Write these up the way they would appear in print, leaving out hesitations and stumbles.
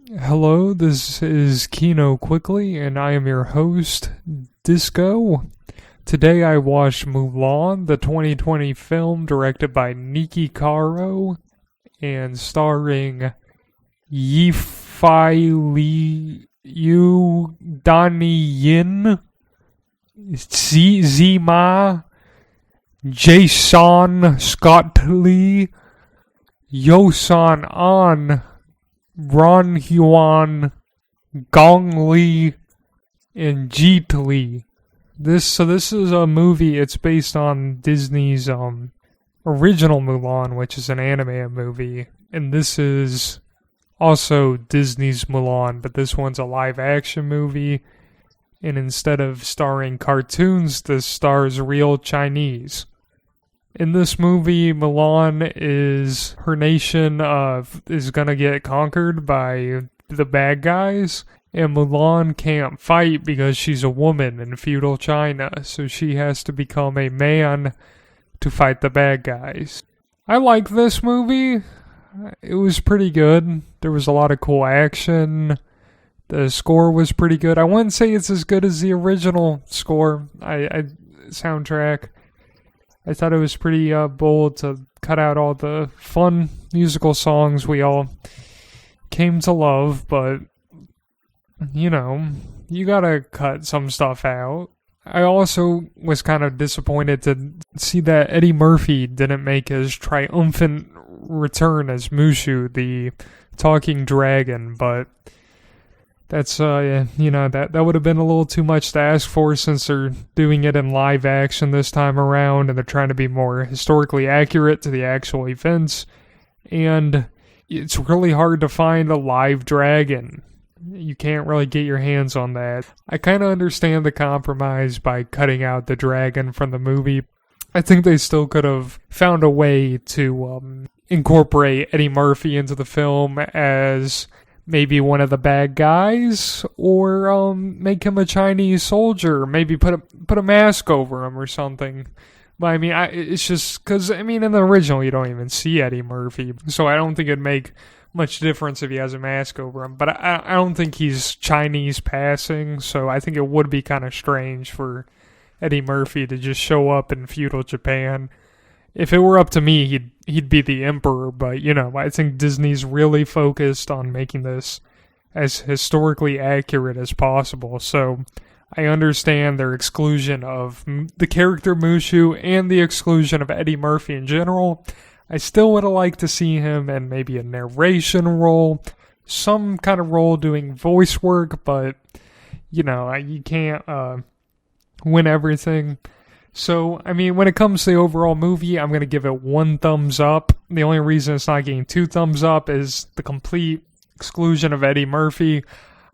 Hello, this is Kino Quickly, and I am your host, Disco. Today I watched Mulan, the 2020 film directed by Niki Caro and starring Yifei Liu, Donnie Yin, Zima, Jason Scott Lee, Yosan An, Ron Huan, Gong Li, and Jeet Li. This is a movie. It's based on Disney's original Mulan, which is an anime movie, and this is also Disney's Mulan, but this one's a live action movie. And instead of starring cartoons, this stars real Chinese. In this movie, Mulan her nation is gonna get conquered by the bad guys, and Mulan can't fight because she's a woman in feudal China, so she has to become a man to fight the bad guys. I like this movie. It was pretty good. There was a lot of cool action. The score was pretty good. I wouldn't say it's as good as the original score, soundtrack. I thought it was pretty bold to cut out all the fun musical songs we all came to love, but, you gotta cut some stuff out. I also was kind of disappointed to see that Eddie Murphy didn't make his triumphant return as Mushu, the talking dragon, but that's, that would have been a little too much to ask for since they're doing it in live action this time around and they're trying to be more historically accurate to the actual events. And it's really hard to find a live dragon. You can't really get your hands on that. I kind of understand the compromise by cutting out the dragon from the movie. I think they still could have found a way to incorporate Eddie Murphy into the film as maybe one of the bad guys, or make him a Chinese soldier. Maybe put a mask over him or something. But I mean, it's just because in the original you don't even see Eddie Murphy, so I don't think it'd make much difference if he has a mask over him. But I don't think he's Chinese passing, so I think it would be kind of strange for Eddie Murphy to just show up in feudal Japan. If it were up to me, he'd be the emperor, but, I think Disney's really focused on making this as historically accurate as possible, so I understand their exclusion of the character Mushu and the exclusion of Eddie Murphy in general. I still would have liked to see him in maybe a narration role, some kind of role doing voice work, but, you can't win everything. So, when it comes to the overall movie, I'm going to give it 1 thumbs up. The only reason it's not getting 2 thumbs up is the complete exclusion of Eddie Murphy.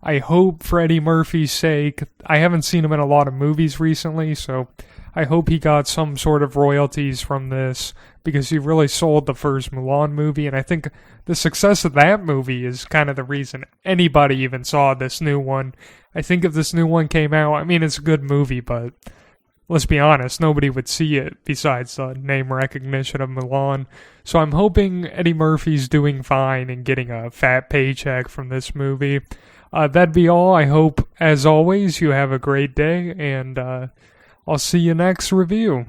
I hope for Eddie Murphy's sake, I haven't seen him in a lot of movies recently, so I hope he got some sort of royalties from this, because he really sold the first Mulan movie, and I think the success of that movie is kind of the reason anybody even saw this new one. I think if this new one came out, it's a good movie, but let's be honest, nobody would see it besides the name recognition of Mulan. So I'm hoping Eddie Murphy's doing fine and getting a fat paycheck from this movie. That'd be all. I hope, as always, you have a great day, and I'll see you next review.